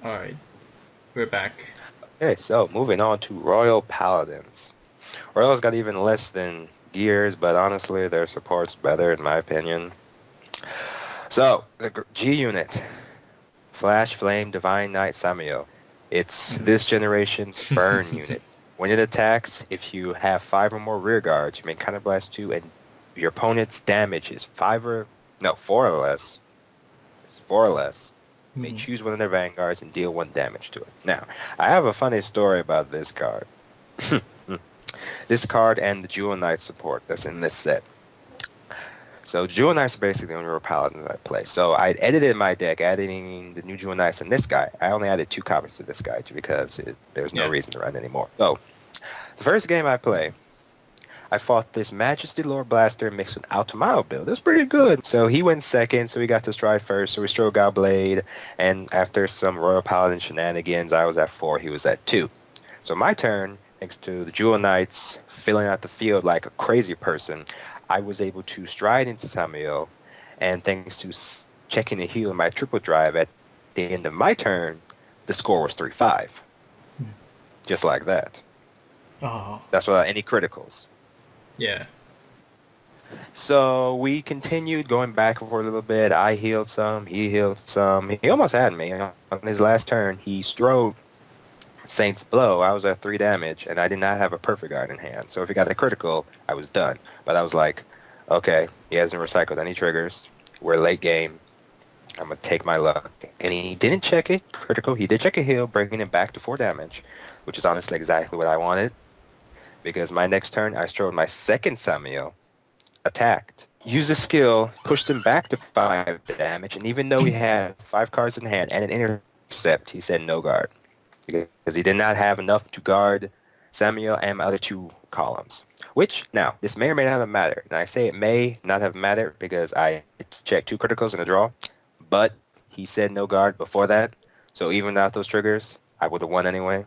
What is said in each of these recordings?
Alright, we're back. Okay, so moving on to Royal Paladins. Royals got even less than gears, but honestly, their support's better in my opinion. So, the G unit, Flash, Flame, Divine Knight, Samael. It's Mhm. this generation's burn unit. When it attacks, if you have 5 or more rear guards, you may counterblast 2, and your opponent's damage is 4 or less. It's 4 or less. You may Mhm. choose one of their vanguards and deal 1 damage to it. Now, I have a funny story about this card. This card and the Jewel Knight support that's in this set. So Jewel Knights are basically the only real paladins I play. So I edited my deck, adding the new Jewel Knights and this guy. I only added 2 copies to this guy because there's no Yeah. reason to run anymore. So the first game I play, I fought this Majesty Lord Blaster mixed with Altamao build. It was pretty good. So he went second, so he got to stride first. So we strode Godblade, and after some Royal Paladin shenanigans, I was at 4, he was at 2. So my turn, thanks to the Jewel Knights filling out the field like a crazy person, I was able to stride into Samuel, and thanks to checking the heal in my triple drive at the end of my turn, the score was 3-5. Mhm. Just like that. Oh, That's without any criticals. yeah. So we continued going back and forth a little bit. I healed some, he healed some. He almost had me. On his last turn, he strode Saint's Blow. I was at 3 damage, and I did not have a perfect guard in hand. So if he got a critical, I was done. But I was like, okay, he hasn't recycled any triggers. We're late game. I'm going to take my luck. And he didn't check it critical. He did check a heal, bringing it back to 4 damage, which is honestly exactly what I wanted. Because my next turn, I strode my second Samuel, attacked, used a skill, pushed him back to 5 damage, and even though he had 5 cards in hand and an intercept, he said no guard. Because he did not have enough to guard Samuel and my other 2 columns. Which, now, this may or may not have mattered. And I say it may not have mattered because I checked 2 criticals in a draw, but he said no guard before that. So even without those triggers, I would have won anyway.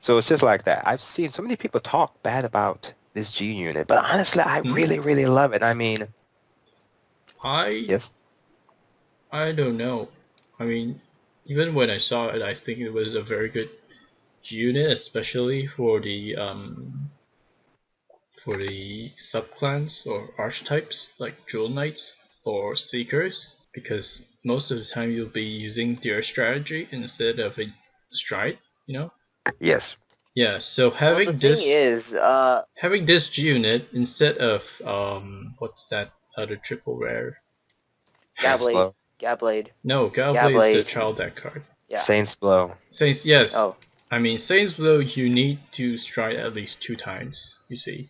So it's just like that. I've seen so many people talk bad about this G unit, but honestly, I Hmm? really, really love it. I mean, I yes, I don't know. I mean, even when I saw it, I think it was a very good unit, especially for the subclans or archetypes like Jewel Knights or Seekers, because most of the time you'll be using their strategy instead of a stride, you know? yes. Yeah, so Well, the thing is, having this unit instead of what's that other triple rare? Saints Gablade, Blow, Gablade, No, Galblade is the Gablade, child deck card. yeah. Saints Blow. Saints, yes. Oh, I mean, Saints Blow, you need to stride at least 2 times, you see.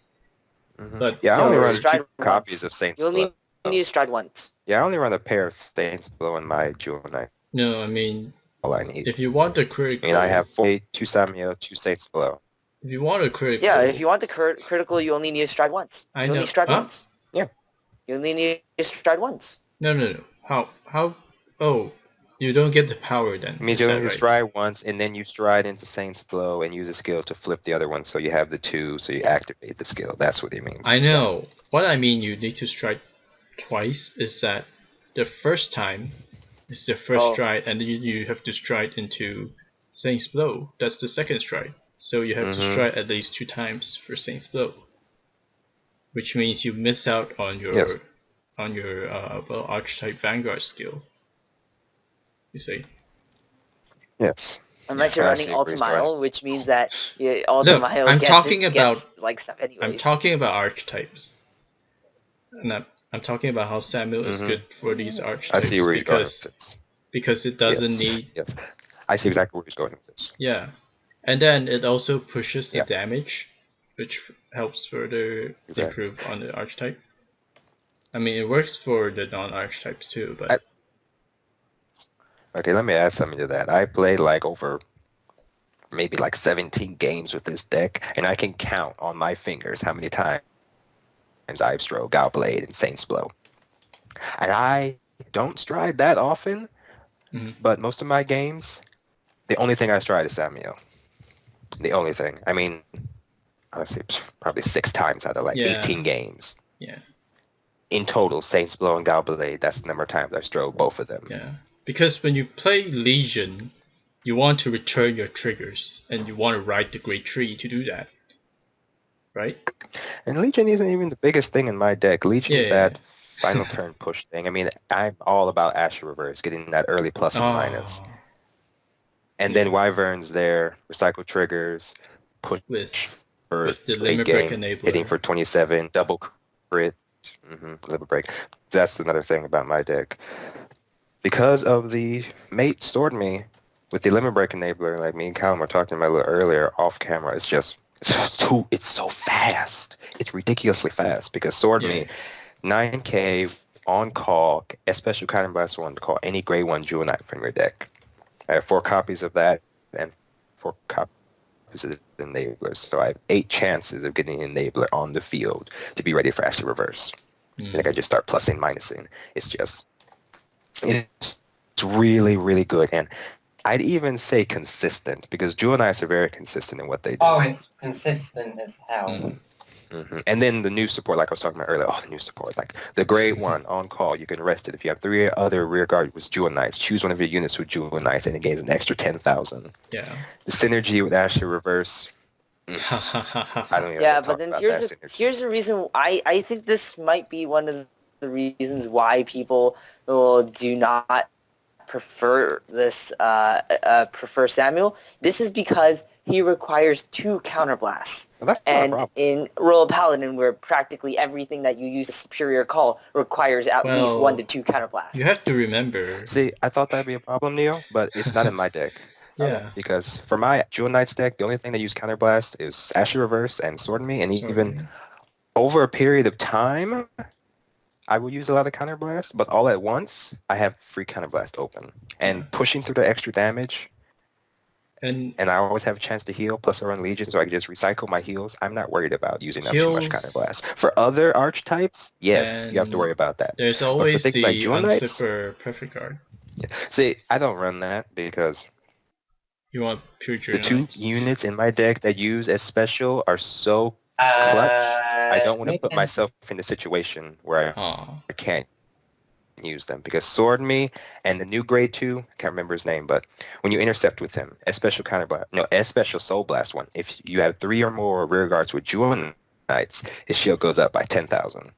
But Yeah, I only no, for run 2 stride copies once. of You Saints Blow. only need to stride once. Yeah, I only run a pair of Saints Blow in my Jewel Knight. no, I mean, All I need. if you want a I mean, I critical, have 2 Samuel, 2 Saints Blow. if you want a Yeah, if critical, you want the critical, you only need to stride once. I You only know. stride Huh? once. Yeah. You only need to stride once. No. How? Oh, you don't get the power then. It means Is you that only right? stride once, and then you stride into Saints Blow and use a skill to flip the other one, so you have the 2, so you activate the skill. That's what he means. I know. What I mean, you need to strike twice. Is that the first time is the first Oh, stride, and you have to stride into Saint's Blow. That's the second stride. So you have to Mm-hmm. stride at least 2 times for Saint's Blow, which means you miss out on Yes. your well, archetype Vanguard skill. You see? Yes. Yeah. unless you're I running see where he's going. Ultimile, which means that Look, Ultimile gets like stuff I'm anyways. talking about archetypes, and I'm talking about how Samuel is Mm-hmm. good for these I see archetypes where he's going with this. because it doesn't Yes. need. Yes. I see exactly where he's going with this. Yeah, and then it also pushes the Yeah. damage, which helps further Exactly. improve on the archetype. I mean, it works for the non-archetypes too, but Okay, let me add something to that. I played like over maybe like 17 games with this deck, and I can count on my fingers how many times I've strode Blade and Saints Blow. And I don't stride that often, Mhm. but most of my games, the only thing I stride is Samuel. The only thing. I mean, I'd say probably 6 times out of like Yeah. 18 games. Yeah, In total, Saints Blow and Blade, that's the number of times I strode both of them. yeah. Because when you play Legion, you want to return your triggers, and you want to ride the Great Tree to do that, right? And Legion isn't even the biggest thing in my deck. Legion is Yeah. that final turn push thing. I mean, I'm all about Asher Reverse, getting that early plus and minus. Oh, And yeah. then Wyvern's there, recycle triggers, push with for the late limit break game, enabler. hitting for 27, double crit, limit break. That's another thing about my deck. Because of the mate stored me with the limit break enabler, like me and Callum were talking about a little earlier off camera, it's so fast. It's ridiculously fast because sword me 9k on call, a special counterblast one to call any grade 1 Jewel Knight from your deck. I have 4 copies of that and 4 copies of the enablers, so I have 8 chances of getting an enabler on the field to be ready for Asher Reverse. Like I just start plussing, minusing. It's really, really good, and I'd even say consistent because Jewel Knights are very consistent in what they do. Oh, it's consistent as hell. And then the new support, like I was talking about earlier, the new support, like the grade 1 on call, you can rest it. If you have 3 other rear guard with Jewel Knights, choose one of your units with Jewel Knights, and it gains an extra 10,000. Yeah. The synergy with Asher Reverse. I don't even Yeah, want to but talk then about here's that synergy. here's the reason I think this might be one of the reasons why people do not prefer this prefer Samuel. This is because he requires 2 counterblasts. Well, that's not a And problem. in Royal Paladin, where practically everything that you use a superior call requires at least 1 to 2 counterblasts. You have to remember. See, I thought that'd be a problem, Neo, but it's not in my deck. Yeah. Because for my Jewel Knights deck, the only thing that use Counterblast is Asher Reverse and Sword Me, and even over a period of time, I will use a lot of Counterblast, but all at once, I have free Counterblast open. And pushing through the extra damage, and I always have a chance to heal, plus I run Legion, so I can just recycle my heals. I'm not worried about using up too much Counterblast. For other archetypes, yes, you have to worry about that. There's always things the like Jewel Knights, Unflipper Perfect Guard. Yeah. See, I don't run that because You want pure the 2 units in my deck that use as special are so clutch. I don't want to put myself in a situation where I can't use them because Sword Me and the new grade 2, I can't remember his name, but when you intercept with him, a special Soul Blast one, if you have 3 or more rear guards with Jewel Knights, his shield goes up by 10,000.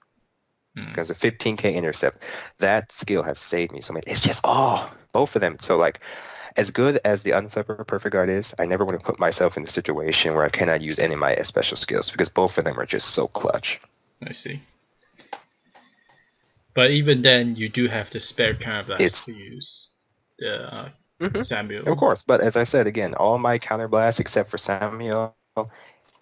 Because a 15k intercept, that skill has saved me so much. It's just, both of them. So like, as good as the Unflipper Perfect Guard is, I never want to put myself in a situation where I cannot use any of my special skills because both of them are just so clutch. I see. But even then, you do have the spare counterblast to use the Samuel. Of course, but as I said again, all my counterblast except for Samuel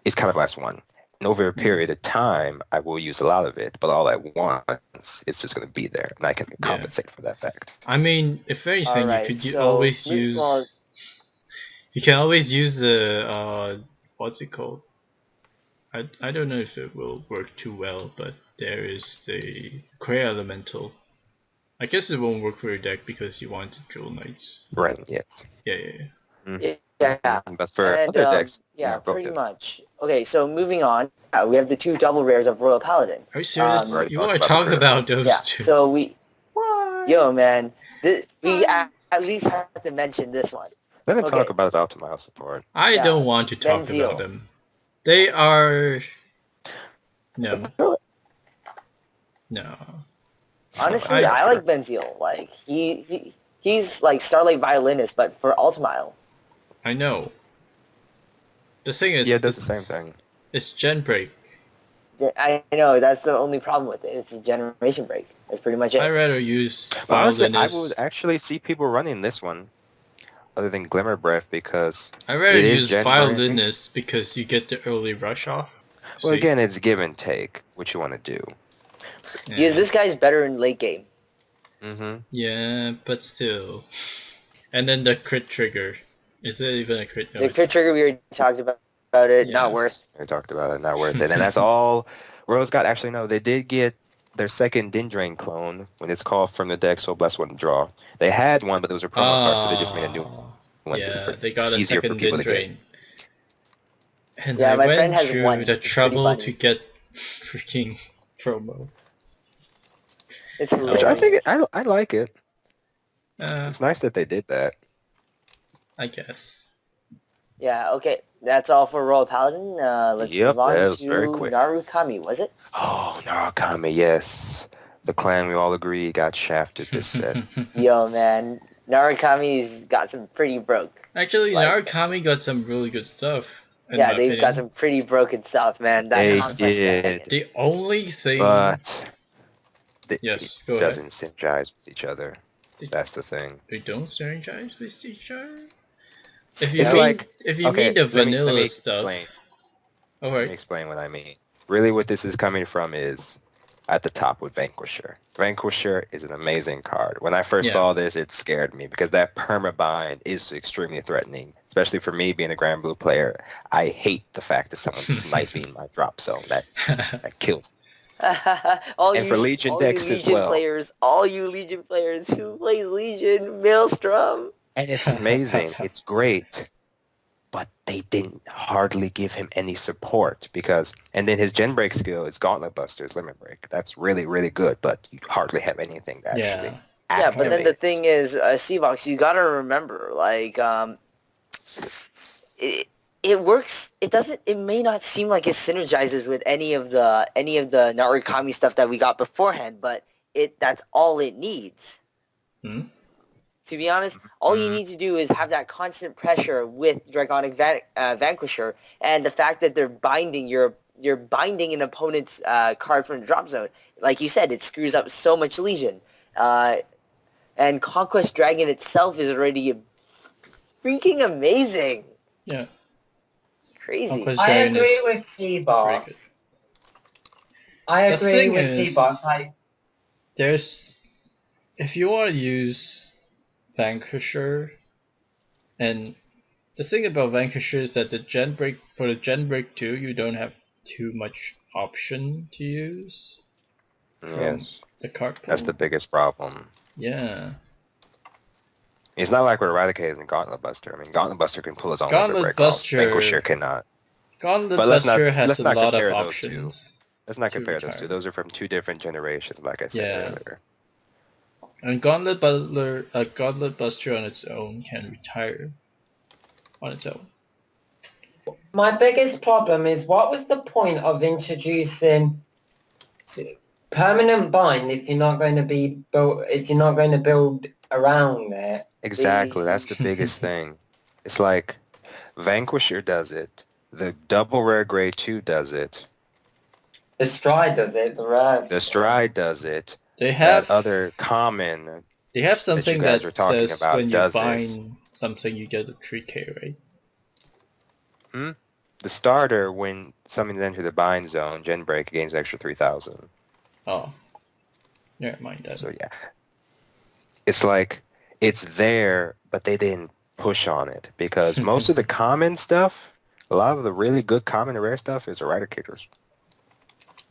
is counterblast 1. And over a period of time, I will use a lot of it, but all at once, it's just going to be there, and I can compensate for that fact. I mean, if anything, Alright, you could so always use. You can always use the what's it called? I don't know if it will work too well, but there is the Cray Elemental. I guess it won't work for your deck because you want the Jewel Knights. Right. Yes. Yeah. Yeah. But for other decks, pretty much. Okay, so moving on, we have the 2 double rares of Royal Paladin. Are you serious? Right, You want to talk about those two? So yo man, we at least have to mention this one. Let him talk about his Ultimile support. I don't want to talk about them. They are... No. Honestly, I like Benziel. Like, he's like Starlight Violinist, but for Ultimile. I know. The thing is... Yeah, it does the same thing. It's Gen Break. I know, that's the only problem with it. It's a generation break. That's pretty much it. I'd rather use Violinist. Violinist. I would actually see people running this one other than Glimmer Breath because I'd rather use Violinist because you get the early rush off. Well, again, it's give and take what you want to do. Yeah. Because this guy's better in late game. Yeah, but still. And then the crit trigger. Is it even a crit? No, the crit trigger, we already talked about it. Yeah. Not worth. We talked about it. Not worth it. And that's all Rose got. Actually, no, they did get their second Dindrain clone when it's called from the deck, so Bless wouldn't draw. They had one, but there was a promo card, so they just made a new one. Yeah, they got a second Dindrain. And yeah, I my went friend has through one. the trouble to get freaking promo. It's I think I like it. It's nice that they did that. I guess. Yeah, okay. That's all for Royal Paladin. Let's Yep, move on that was to very quick. Narukami, was it? Oh, Narukami, yes. The clan we all agree got shafted this set. Yo, man. Narukami's got some pretty broke. Actually, Like- Narukami got some really good stuff. In Yeah, my they've got opinion. some pretty broken stuff, man. That They conquest dragon. did, The only thing. but Yes, it go ahead. doesn't synergize with each other. That's the thing. They don't synergize with each other. If you It's mean, like- if you okay, mean the let me vanilla stuff. explain. All Let me right. explain what I mean. Really what this is coming from is at the top with Vanquisher. Vanquisher is an amazing card. When I first Yeah. saw this, it scared me because that permabind is extremely threatening, especially for me being a Grand Blue player. I hate the fact that someone's sniping my drop zone. That kills me. all And you, for Legion all decks you as Legion well. players, all you Legion players who plays Legion, Maelstrom. And it's amazing. It's great. But they didn't hardly give him any support because, and then his gen break skill is Gauntlet Buster's Limit Break. That's really, really good, but you hardly have anything to actually Yeah. Yeah, but then the activate. thing is, Cbox, you gotta remember, like, it works. It doesn't. It may not seem like it synergizes with any of the Narukami stuff that we got beforehand, but that's all it needs. Hmm? To be honest, all you need to do is have that constant pressure with Dragonic Vanquisher, and the fact that they're binding you're binding an opponent's card from the drop zone. Like you said, it screws up so much Legion. And Conquest Dragon itself is already freaking amazing. Yeah. Crazy. Conquest I Dragon agree is with pretty good. Cbox. I The agree thing with is- Cbox. Like, If you want to use Vanquisher, and the thing about Vanquisher is that for the Gen Break 2, you don't have too much option to use Yes, the card pool. that's the biggest problem. Yeah. It's not like with Eradicate and Gauntlet Buster. I mean, Gauntlet Buster can pull his own Gauntlet Limit Break Buster- off. Vanquisher cannot. Gauntlet But let's not- Buster has let's a not lot of compare those options. Let's not To compare those retire. two. Those are from two different generations, like I said Yeah. earlier. And Gauntlet Buster on its own can retire on its own. my biggest problem is what was the point of introducing permanent bind if you're not going to build around it? Exactly, that's the biggest thing. It's like Vanquisher does it. The double rare grade 2 does it. The Stride does it. The Raz. The Stride does it. They have That other common. they have something guys that were talking says about when you does it. bind something you get a 3k, right? The starter, when something's entered the bind zone, Gen Break gains extra 3,000. Oh. Never mind that. So yeah. It's like, it's there, but they didn't push on it. Because most of the common stuff, a lot of the really good common and rare stuff is Eradicators.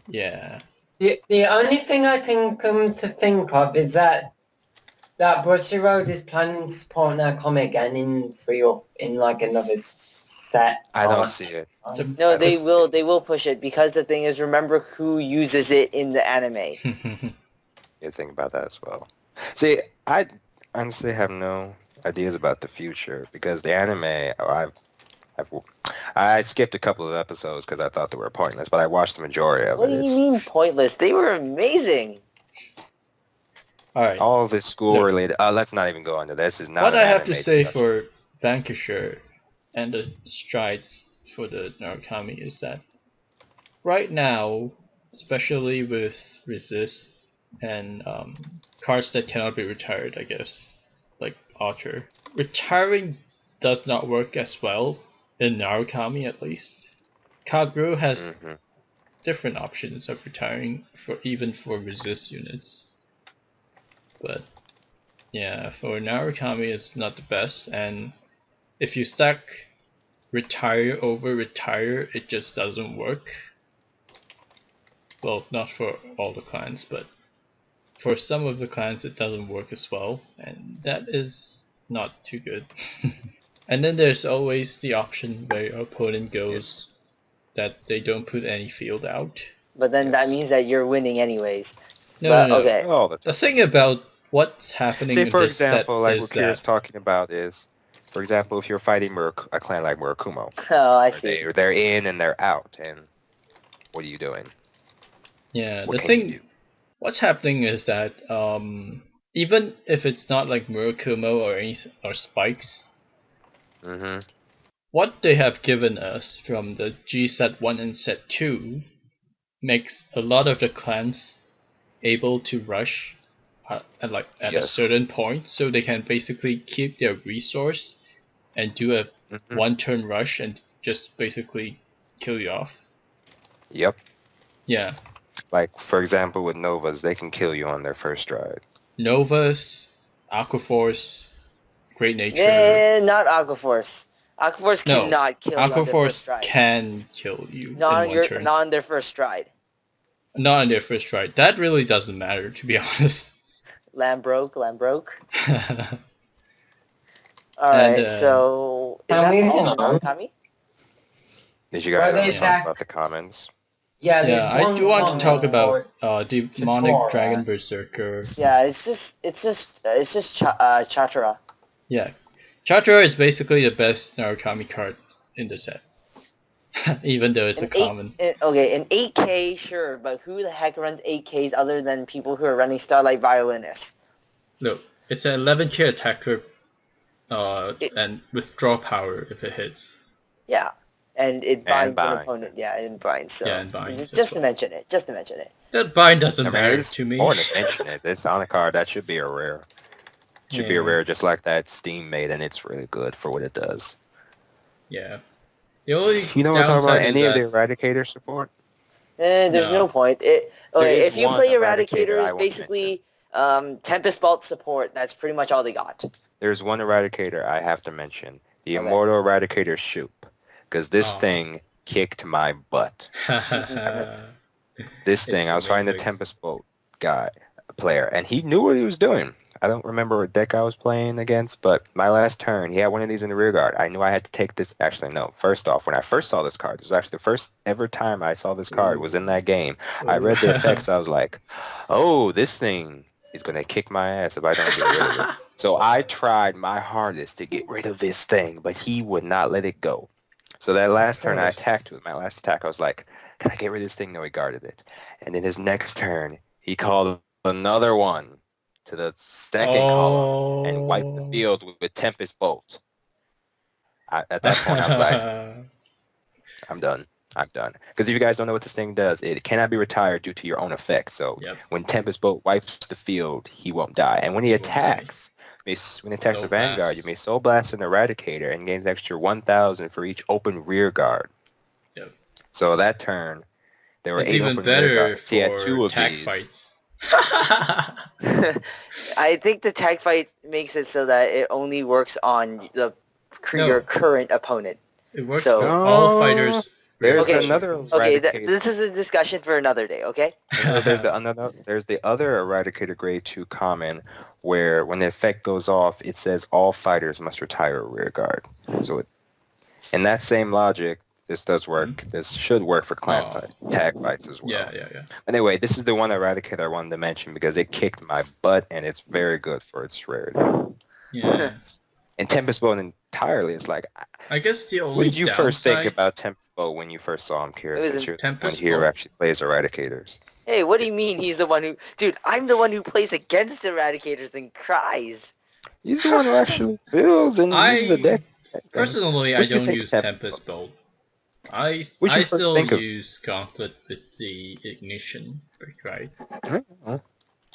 Yeah. The only thing I can come to think of is that Brushy Road is planning to support Narukami again in like another set. I don't see it. No, they That's- will. They will push it because the thing is, remember who uses it in the anime. You think about that as well. See, I honestly have no ideas about the future because the anime, I skipped a couple of episodes because I thought they were pointless, but I watched the majority of What it. do you mean pointless? They were amazing. Alright. All this school related. Let's not even go into this. Is not What an I have to anime say discussion. for Vanquisher and the strides for the Narukami is that right now, especially with resist and cards that cannot be retired, I guess, like Archer, retiring does not work as well in Narukami at least. Card Brew has Mhm. different options of retiring even for resist units. But yeah, for Narukami it's not the best, and if you stack retire over retire, it just doesn't work. Well, not for all the clans, but for some of the clans it doesn't work as well, and that is not too good. And then there's always the option where your opponent goes that they don't put any field out. But then that Yes. means that you're winning anyways. No, But, no, no. okay. All the The time. thing about what's happening Say in for this set example, like is what Kira's that talking about is, for example, if you're fighting a clan like Murakumo, Oh, I see. they're in and they're out, and what are you doing? yeah, What the can you thing do? what's happening is that even if it's not like Murakumo or Spikes, Mm-hmm. what they have given us from the G set 1 and set 2 makes a lot of the clans able to rush at a Yes. certain point, so they can basically keep their resource and do a Mm-hmm. one turn rush and just basically kill you off. Yep. Yeah. Like, for example, with Novas, they can kill you on their first stride. Novas, Aquaforce, Great Nature. Not Aquaforce. Aquaforce No, cannot kill you on their first Aquaforce stride. can kill you Not in on one turn. not on their first stride. Not on their first try. That really doesn't matter, to be honest. Land broke. And Alright, so is Can that we all move for on? Narukami? Did you Well, guys they want to talk attack- about the comments? Yeah, there's yeah, I one do want to talk comment about for Demonic Tutora. Dragon Berserker. Yeah, it's just Chatara. Yeah, Chatra is basically the best Narukami card in the set, even though it's a common. Okay, an 8K, sure, but who the heck runs 8Ks other than people who are running Starlight Violinists? No, it's an 11k attacker, and withdraw power if it hits. Yeah, and it binds an bind. opponent. Yeah, and binds. So Yeah, and binds just as to well. mention it. Just to mention it. That bind doesn't I mean, matter it's to me. important to mention it. It's on a card. That should be a rare. Should be a Yeah. rare, just like that Steam made, and it's really good for what it does. Yeah. The only You know what I'm talking about? downside is Any of the that Eradicator support? There's no point. There is If you one play Eradicator I Eradicators, won't basically Tempest Bolt support. That's pretty much all they got. There's one Eradicator I have to mention. The Okay. Immortal Eradicator Shoop. Because this Aw. thing kicked my butt. This thing, It's I was fighting the amazing. Tempest Bolt player, and he knew what he was doing. I don't remember what deck I was playing against, but my last turn, he had one of these in the rear guard. I knew I had to take this. Actually, no. First off, when I first saw this card, this was actually the first ever time I saw this card was in that game. I read the effects. I was like, oh, this thing is going to kick my ass if I don't get rid of it. So I tried my hardest to get rid of this thing, but he would not let it go. So that last turn I course. attacked with my last attack, I was like, can I get rid of this thing? No, he guarded it. And then his next turn, he called another one to the second column and wiped the field with Tempest Bolt. At that point, I was like, I'm done. Because if you guys don't know what this thing does, it cannot be retired due to your own effects. So Yep. when Tempest Bolt wipes the field, he won't die. And when he won't die. attacks, when he attacks Soul the Vanguard, Blast. you may Soul Blast an Eradicator and gains extra 1,000 for each open rear guard. Yep. So that turn, there were It's 8 even open rear better guards. He had 2 for of tag these. fights. I think the tag fight makes it so that it only works on your No. current opponent. It works So- for all fighters. There's Okay. another Okay, Eradicator. this is a discussion for another day. Okay. There's the other Eradicator Grade 2 common where when the effect goes off, it says all fighters must retire a rear guard. So in that same logic, this does work. This should work for clan tag fights as well. Yeah. Anyway, this is the one Eradicator I wanted to mention because it kicked my butt and it's very good for its rarity. Yeah. And Tempest Bolt entirely is like, I guess the only what did you first think downside- about Tempest Bolt when you first saw him, Kira, It was since you're the one Tempest here who Bolt. actually plays Eradicators? Hey, what do you mean he's the one who... Dude, I'm the one who plays against Eradicators and cries. He's the one who actually builds and uses the deck. Personally, I What do you don't think use of Tempest Tempest Bolt. I What'd you first still think of- use Gauntlet with the Ignition, right?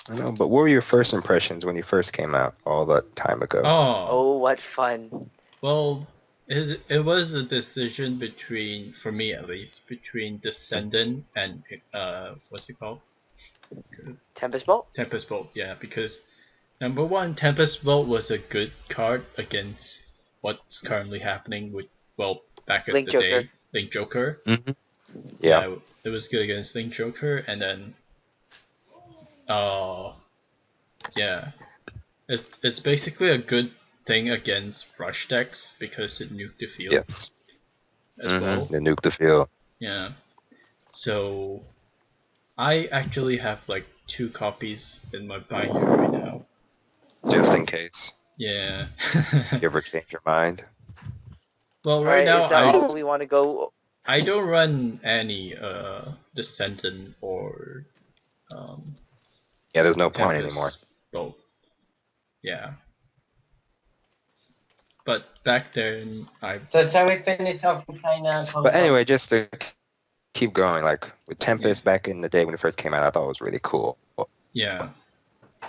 I know, but what were your first impressions when you first came out all that time ago? Oh, what fun. Well, it was a decision between, for me at least, between Descendant and what's it called? Tempest Bolt? Tempest Bolt, yeah, because number one, Tempest Bolt was a good card against what's currently happening with, well, back at Link the Joker. day, Link Joker. Mm-hmm. Yeah. It was good against Link Joker, and then, yeah, it's basically a good thing against rush decks because it nuked the field Yes. as well. The nuke the field. Yeah. So I actually have like 2 copies in my binder right now. just in case Yeah. you ever change your mind. Well, right Alright, now is that all we want to go? I don't run any Descendant or Yeah, there's no point anymore. Tempest both. Yeah. But back then I So shall we finish off and say now? But anyway, just to keep going, like with Tempest back in the day when it first came out, I thought it was really cool. yeah.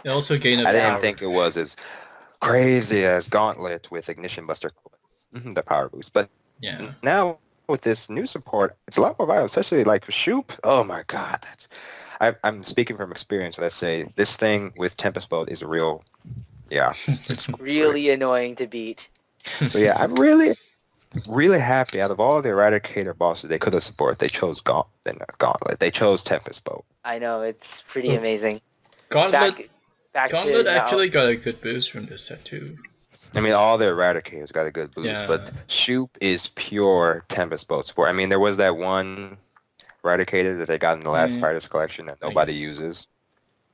It also gained a I didn't power. think it was as crazy as Gauntlet with Ignition Buster, the power boost. But Yeah. now with this new support, it's a lot more viable, especially like Shoop. Oh my god. I'm speaking from experience when I say this thing with Tempest Bolt is a real, yeah. It's Really annoying to beat. So yeah, I'm really happy out of all the Eradicator bosses they could have supported. They chose Gauntlet. They chose Tempest Bolt. I know, it's pretty amazing. Gauntlet Back Gauntlet to now. actually got a good boost from this set too. I mean, all the Eradicators got a good boost, Yeah. but Shoop is pure Tempest Bolt support. I mean, there was that one Eradicator that they got in the last Fighters collection that nobody guess. uses.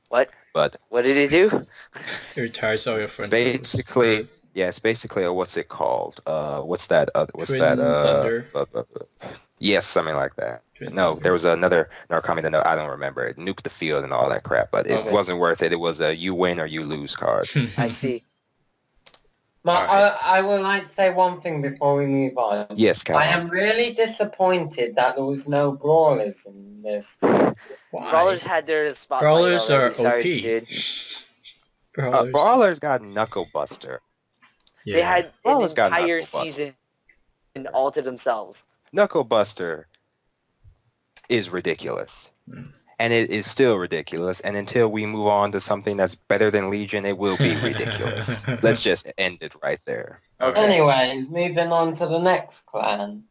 What? But What did it do? It retires all your friends. basically, yeah, it's basically what's it called? What's that? Twin Thunder. Yes, something like that. Twin No, Thunder. there was another Narukami that I don't remember. It nuked the field and all that crap, but it Okay. wasn't worth it. It was a you win or you lose card. I see. But I would like to say one thing before we move on. Yes, Callum. I am really disappointed that there was no brawlers in this. Why? Brawlers had their spotlight Brawlers are already. Sorry, OP. dude. Brawlers. Brawler's got Knuckle Buster. Yeah. They had an Brawler's got entire Knuckle Buster. season all to themselves. Knuckle Buster is ridiculous. Mm. And it is still ridiculous. And until we move on to something that's better than Legion, it will be ridiculous. Let's just end it right there. Okay. Anyways, moving on to the next clan.